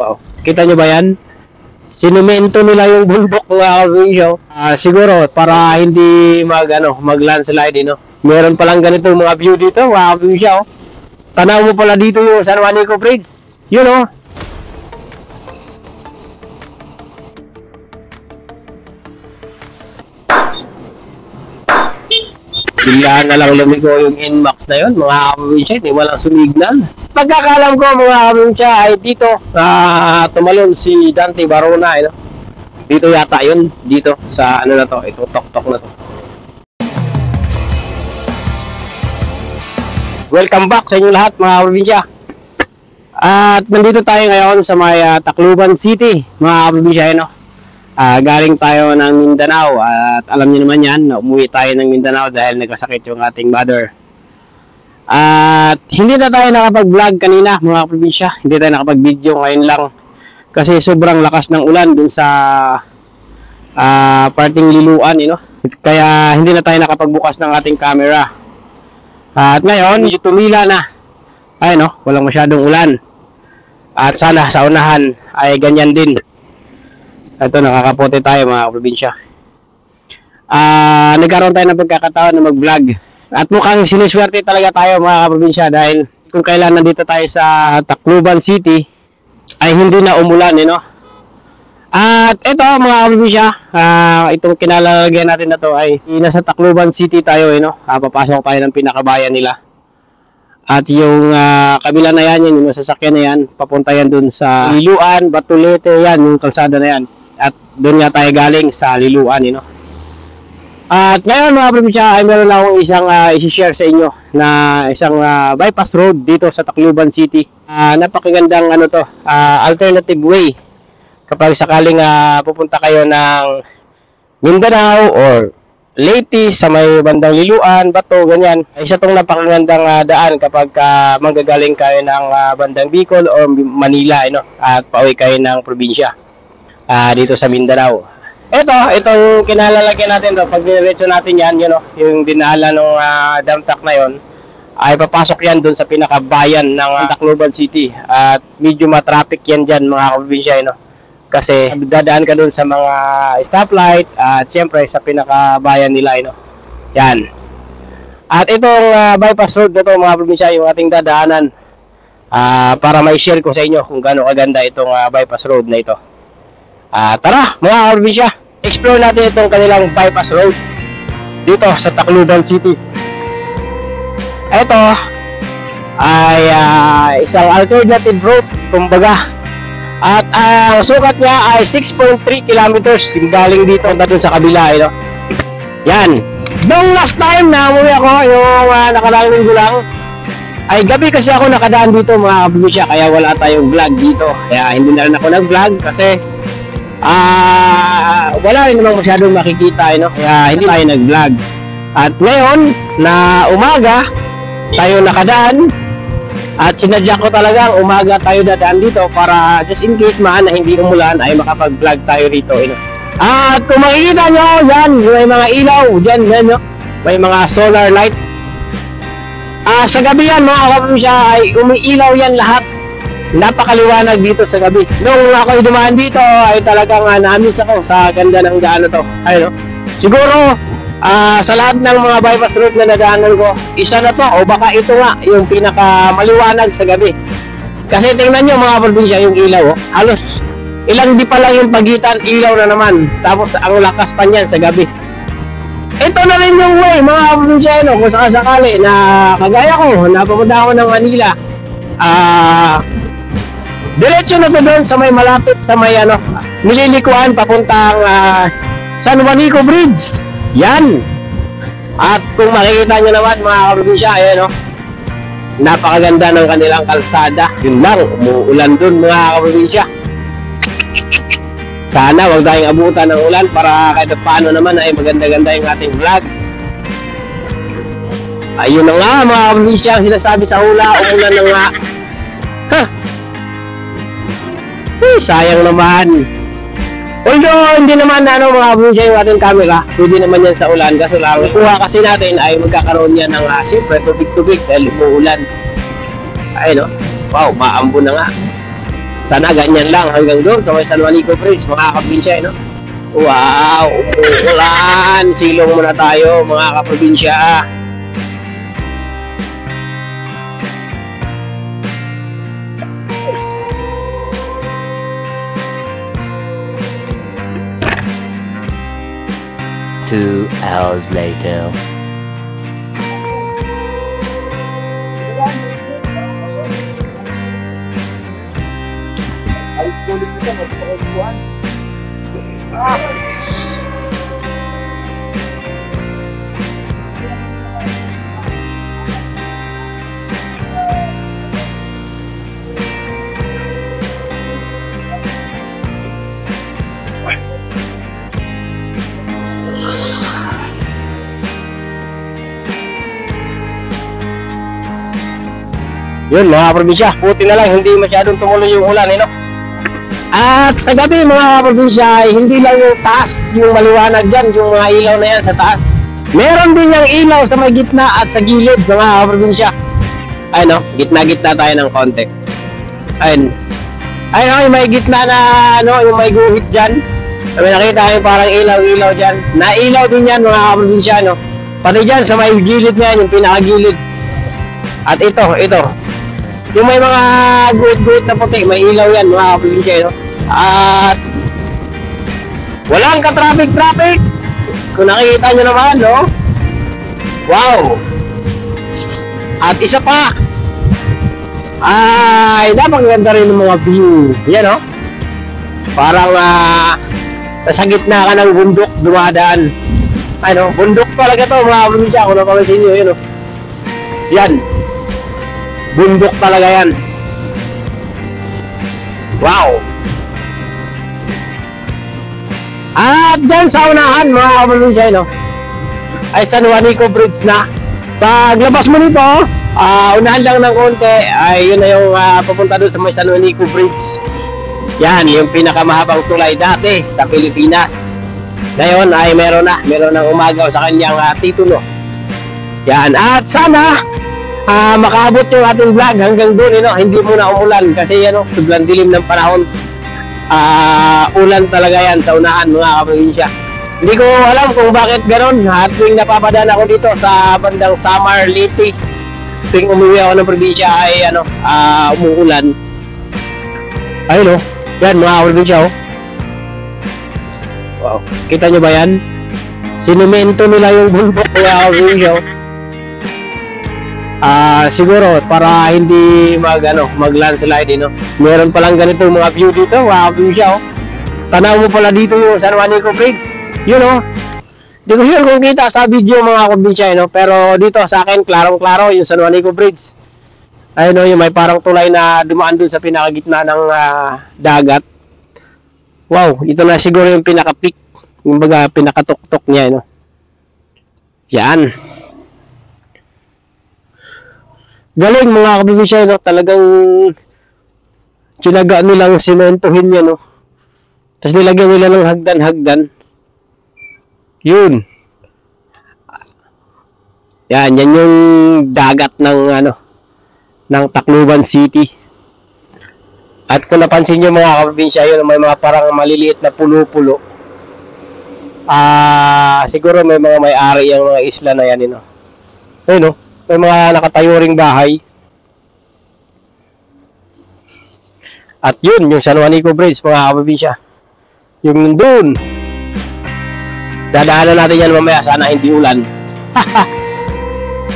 Oh. Kita nyo ba yan? Sinumento nila yung bundok mga kaprobinsya. Siguro para hindi mag-landslide, no? Meron palang ganito mga view dito mga kaprobinsya. Oh. Tanaw mo pala dito yung San Juanico Bridge. Yun oh. Biglaan na lang lumigo yung NMAX na yun, mga kaprobinsya, hindi walang sumignan. Pagkakalam ko mga kaprobinsya ay dito, tumalon si Dante Barona, no? Dito yata yun, dito sa ano na to, itong tok-tok na to. Welcome back sa inyo lahat mga kaprobinsya. At nandito tayo ngayon sa may Tacloban City, mga kaprobinsya, no? Galing tayo ng Mindanao at alam niyo naman yan na umuwi tayo ng Mindanao dahil nagkasakit yung ating mother. At hindi na tayo nakapag-vlog kanina mga probinsya, hindi tayo nakapag-video ngayon lang kasi sobrang lakas ng ulan dun sa parting Liloan, kaya hindi na tayo nakapagbukas ng ating camera. At ngayon, medyo tumila na, walang masyadong ulan at sana sa unahan ay ganyan din. Ito, nakakapote tayo mga probinsya. Nagkaroon tayo ng pagkakataon na mag-vlog. At mukhang siniswerte talaga tayo mga probinsya dahil kung kailan nandito tayo sa Tacloban City ay hindi na umulan, At ito mga probinsya, itong kinalalagyan natin na to ay nasa Tacloban City tayo, Papasok tayo ng pinakabayan nila. At yung kabila na yan, yung masasakyan na yan, papunta yan dun sa Liloan, Batulete, yan, yung kalsada na yan. At doon nga tayo galing sa Liloan, At ngayon mga probinsya ay meron akong isang isi-share sa inyo na isang bypass road dito sa Tacloban City. Napakagandang alternative way kapag sakaling pupunta kayo ng Mindanao or Leyte sa may bandang Liloan, Bato, ganyan. Isa itong napakagandang daan kapag manggagaling kayo ng bandang Bicol or Manila, at pauwi kayo ng probinsya. Dito sa Mindanao. Itong kinalalagyan natin to, pag diretso natin yan, yung dinala ng dump truck na yon, ay papasok yan doon sa pinakabayan ng Tacloban City. At medyo matraffic yan dyan mga kaprobinsya, kasi dadaan ka doon sa mga stoplight at siyempre sa pinakabayan nila, Yan. At itong bypass road na to mga probinsya, yung ating dadaanan, para may share ko sa inyo kung gaano kaganda itong bypass road na ito. Tara mga kaprobinsya, explore natin itong kanilang bypass road dito sa Tacloban City. Ito ay isang alternative road kumbaga. At ang sukat niya ay 6.3 kilometers galing dito at doon sa kabila, Yan. Noong last time na umuwi ako, yung nakaraang linggo lang, ay gabi kasi ako nakadaan dito mga kaprobinsya, kaya wala tayong vlog dito. Kaya hindi na rin ako nag-vlog kasi wala rin naman masyadong makikita, kaya hindi tayo nag-vlog. At ngayon na umaga tayo nakadaan at sinadya ko talagang umaga tayo dadaan dito para just in case man na hindi umulan ay makapag-vlog tayo rito, At kung makikita nyo yan, may mga ilaw dyan, may mga solar light. Sa gabi yan mga kaprobinsya ay umiilaw yan lahat. Napakaliwanag dito sa gabi. Nung ako'y dumaan dito ay talagang na-miss ako sa ganda ng daan na to. Siguro sa lahat ng mga bypass route na nadaanan ko, isa na to o baka ito nga yung pinakamaliwanag sa gabi. Kasi tingnan nyo mga probinsya yung ilaw, halos ilang di pa lang yung pagitan, ilaw na naman. Tapos ang lakas pa niyan sa gabi. Ito na rin yung way mga probinsya, kung sakasakali na kagaya ko, napapunta ako ng Manila, diretso na to doon sa may malapit sa may nililikuan papuntang San Juanico Bridge. Yan. At kung makikita nyo naman mga kaprobinsya, napakaganda ng kanilang kalsada. Yun lang, umuulan doon mga kaprobinsya. Sana wag tayong abutan ng ulan para kahit paano naman ay maganda-ganda yung ating vlog. Ayun na nga mga kaprobinsya, ang sinasabi sa hula, umulan na nga. Sayang naman. Although hindi naman mga kaprobinsya yung ating camera, pwede naman yan sa ulan. Kaso lang, kuha kasi natin ay magkakaroon yan ng siyempre tubig-tubig dahil umuulan. Wow, maambo na nga. Sana ganyan lang hanggang doon sa may San Juanico Bridge, mga kaprobinsya, no? Wow! Umuulan! Silong muna tayo, mga kaprobinsya. Two hours later. Yun, mga probinsya, buti na lang hindi masyadong tumuloy yung ulan, no? At sa gabi, mga probinsya, hindi lang yung taas, yung maliwanag dyan, yung mga ilaw na yan sa taas. Meron din yung ilaw sa may gitna at sa gilid, mga probinsya. Ay, no? Gitna-gitna tayo ng konti. Ayun. Ayun, no? Yung may gitna na, no? Yung may guhit dyan. May nakita yung parang ilaw-ilaw dyan. Nailaw din yan, mga probinsya, no? Pati dyan, sa may gilid na yan, yung pinakagilid. At ito. Yung may mga guhit-guhit na puti, may ilaw yan, mga kaprobinsya, no? At walang ka-traffic-traffic. Kung nakikita nyo naman, no? Wow! At isa pa, ay napakaganda rin ng mga view. Yan, no? Parang nasa gitna ka ng bundok, dumadaan. Ano, bundok talaga to, mga kaprobinsya. Kung napapansin nyo, yun, no? Yan. Bundok talaga yan. Wow! At dyan sa unahan, mga kaprobinsya, no? Ay San Juanico Bridge na. Paglabas mo nito, unahan lang ng konti, ay yun na yung papunta doon sa may San Juanico Bridge. Yan, yung pinakamahabang tulay dati sa Pilipinas. Ngayon ay meron ng umagaw sa kanyang titulo. Yan, at sana makaabot yung ating vlog hanggang doon, no? Hindi muna umulan kasi ano, sobrang dilim ng panahon. Ulan talaga yan sa unahan, mga kaprobinsya. Hindi ko alam kung bakit gano'n. At tuwing napapadaan ako dito sa bandang Samar, Leyte, tuwing umuwi ako ng probinsya ay ano, umuulan. Ayun, oh. Yan, mga kaprobinsya, oh. Wow, kita nyo ba yan? Sinimento nila yung bundok, mga kaprobinsya, oh. Siguro para hindi mag-landslide, no? Meron palang ganito mga view dito, mga kaprobinsya, oh. Tanaw mo pala dito yung San Juanico Bridge. Yun, oh. Di ko sure kung kita sa video, mga kaprobinsya, no? Pero dito sa akin, klarong-klaro yung San Juanico Bridge. Ayun, oh, yung may parang tulay na dumaan dun sa pinakagitna ng dagat. Wow, ito na siguro yung pinaka-peak, yung baga pinakatuktok niya, no? Yan. Galing, mga kaprobinsya, no? Talagang tinaga nilang simentohin yan, no? Tapos nilagyan nila ng hagdan-hagdan. Yun. Yan yung dagat ng ng Tacloban City. At kung napansin nyo, mga kaprobinsya, yun, may mga parang maliliit na pulo-pulo. Siguro may mga may-ari yung mga isla na yan, no? Ayun, no? May mga nakatayo ring bahay. At yun, yung San Juanico Bridge, mga kaprobinsya. Yung nandun. Dadaanan natin yan mamaya, sana hindi ulan.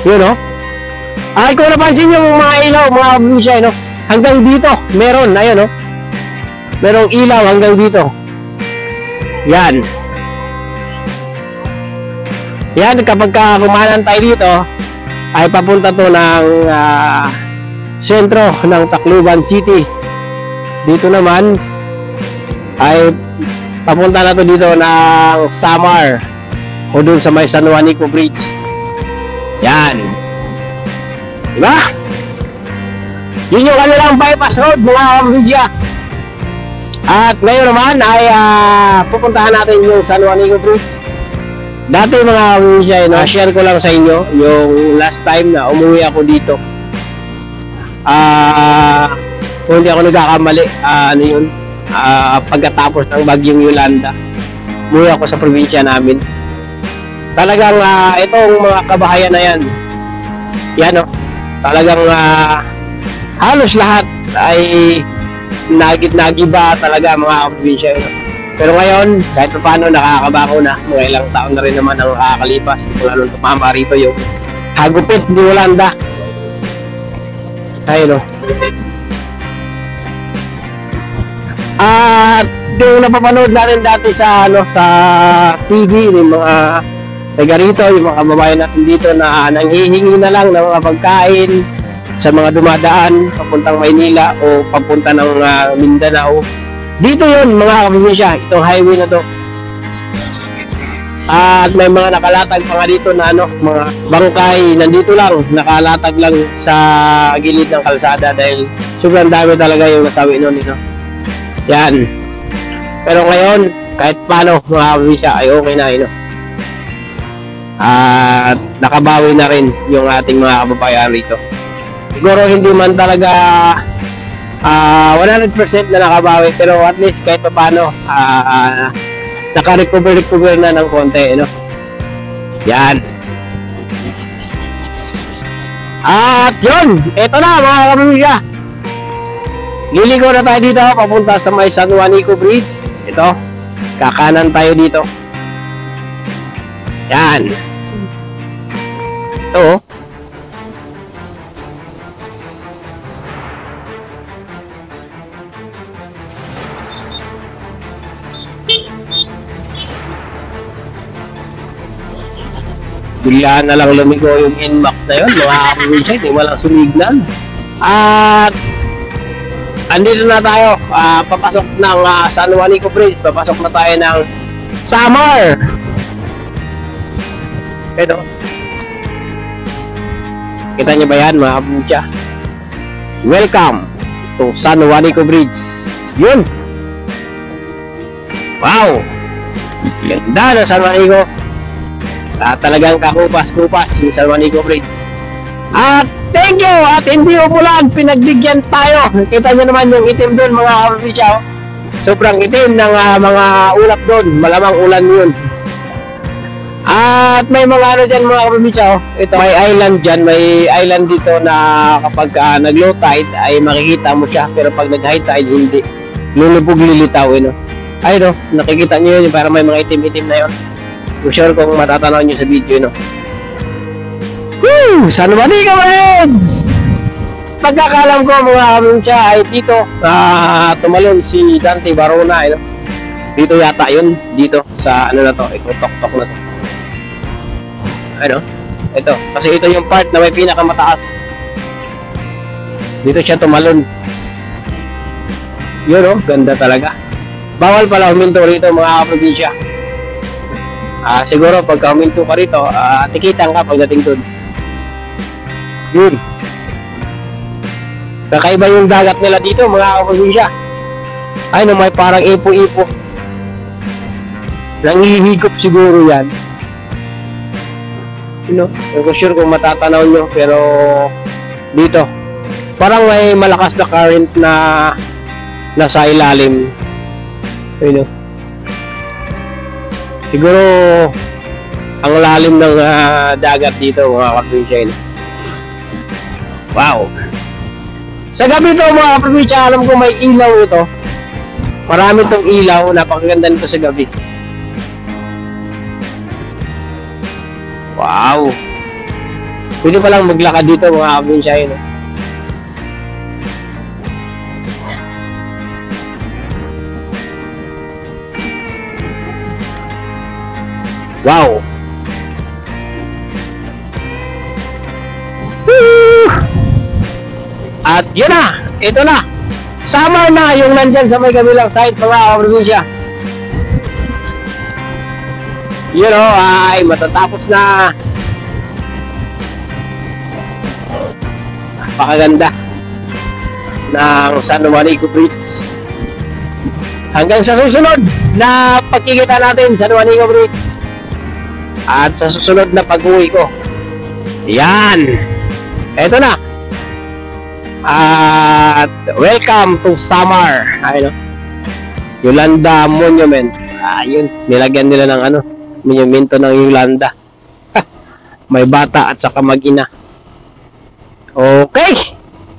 Yun, no? Ay, kung napansin nyo mga ilaw, mga kaprobinsya, no? Hanggang dito, meron, ayun, no? Merong ilaw hanggang dito. Yan. Yan, kapag kumanan tayo dito, ay papunta to ng sentro ng Tacloban City. Dito naman ay papunta na to dito ng Samar o dun sa may San Juanico Bridge. Yan, diba? Yun yung kanilang bypass road, mga kaprobinsya. At ngayon naman ay pupuntahan natin yung San Juanico Bridge. Dati, mga kaprobinsya, share ko lang sa inyo yung last time na umuwi ako dito. Kung hindi ako nagkakamali, ano yun, pagkatapos ng bagyong Yolanda, umuwi ako sa probinsya namin. Talagang itong mga kabahayan na yan, yan o, talagang halos lahat ay nagiba talaga mga probinsya yun. Pero ngayon, kahit paano nakakabako na, mga ilang taon na rin naman ang nakakalipas, mula nung tumama rito yung hagupit ni Yolanda. Ayun o. At yung napapanood natin dati sa sa TV, yung mga taga rito, yung mga kababayan natin dito na nanghihingi na lang ng mga pagkain sa mga dumadaan papuntang Maynila o papunta ng Mindanao. Dito yun mga kaprobinsya, itong highway na to. At may mga nakalatag pa nga dito na mga bangkay, nandito lang, nakalatag lang sa gilid ng kalsada dahil sobrang dami talaga yung nasawi nun. Yan. Pero ngayon, kahit paano mga kaprobinsya ay okay na At nakabawi na rin yung ating mga kababayan rito. Siguro hindi man talaga 100% na nakabawi, pero at least kahit pa paano naka-recover na ng konti, Yan. At yun, eto na mga kaprobinsya. Liligo na tayo dito papunta sa may San Juanico Bridge. Ito, kakanan tayo dito. Yan. Ito. Bigla na lang lumigo yung inbox na yun, mga kaprobinsya, hindi walang sumignan. At andito na tayo, papasok ng San Juanico Bridge, papasok na tayo ng Samar. Ito. Kita niyo ba yan mga kaprobinsya? Welcome to San Juanico Bridge. Yun. Wow. Ganda na San Juanico. Talagang kakupas-kupas yung San Juanico Bridge. At thank you! At hindi umulan, pinagbigyan tayo. Kita nyo naman yung itim doon mga kaprobinsya. Sobrang itim ng mga ulap doon. Malamang ulan yun. At may mga dyan mga kaprobinsya. Ito may island dyan. May island dito na kapag nag-low tide ay makikita mo siya. Pero pag nag-high tide hindi. Lulubog lilitaw. Ayun nakikita nyo yun. Para may mga itim-itim na yun. For sure kung matatanaw nyo sa video, Woo! San Juanico Bridge! Pagkakalam ko mga kaprobinsya ay dito tumalon si Dante Barona, Dito yata yun, dito sa na to, ito tok-tok na to. Ito, kasi ito yung part na may pinakamataas. Dito siya tumalon. Yun ganda talaga. Bawal pala huminto rito mga kaprobinsya. Siguro pagka huminto ka rito, tikitan ka pagdating doon. Yun. Kakaiba yung dagat nila dito mga kaprobinsya. Ay may parang ipo-ipo. Nangihigop siguro yan. Hindi ko sure kung matatanaw nyo, pero dito parang may malakas na current na nasa ilalim. Siguro ang lalim ng dagat dito mga kaprobinsya. Wow. Sa gabi ito mga kaprobinsya, alam ko may ilaw ito. Marami itong ilaw, napakaganda nito sa gabi. Wow. Pwede palang maglakad dito mga kaprobinsya. Wow. Woo! At yun na, ito na. Samar na yung nandyan sa may kabilang side mga kaprobinsya. Yun ay matatapos na. Napakaganda ng San Juanico Bridge. Hanggang sa susunod na pagkikita natin sa San Juanico Bridge. At sa susunod na pag-uwi ko. Yan. Eto na. At welcome to Samar. Ayun, no? Yolanda Monument. Ayun, nilagyan nila ng ano, monumento ng Yolanda. May bata at saka mag-ina. Okay.